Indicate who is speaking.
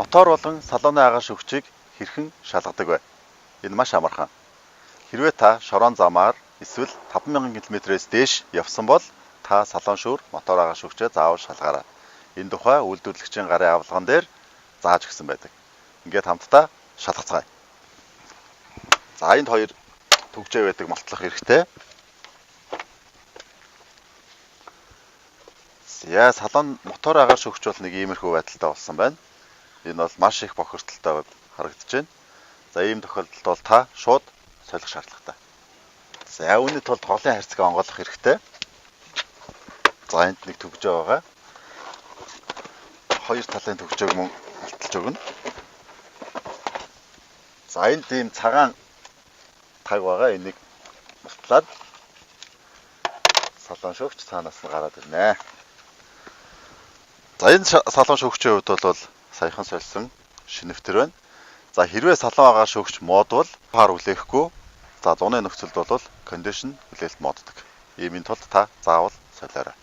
Speaker 1: Мотор болон салууны агаар шүүгчийг хэрхэн шалгадаг вэ? Энэ маш амархан. Хэрвээ та шорон замаар эсвэл 5000 км-ээс дээш явсан бол та салуун шүүр мотор агаар шүүгчээ заавал шалгаарай. Энэ тухай үйлдвэрлэгчийн гарын авалган дээр зааж өгсөн байдаг. Ингээд хамтдаа шалгацгаая. За энд хоёр төгжээ байдаг малтлах хэрэгтэй. Яа салуун мотор агаар шүүгч бол нэг иймэрхүү байдалтай болсон байна. Энэ бол маш их бохирдолтой харагдаж байна. За ийм тохиолдолд бол та шууд солих шаардлагатай. За үүний тулд голын харьцаг онгойлгох хэрэгтэй. За энд нэг төгжөө байгаа. Хоёр талын төгжөөг мөн малталж өгнө. За энд ийм цагаан таг байгаа. Энийг малталаад салуун шүүгч цаанаас нь гараад ирнэ. За энэ салуун шүүгчийн хувьд бол саяхан сольсон шинэвтер байна. За хэрвээ салуун агаар шүүгч модвол хар хүлээхгүй. За зуны нөхцөлд бол кондишн хүлээлт моддаг. Иймийн тулд та заавал солиорой.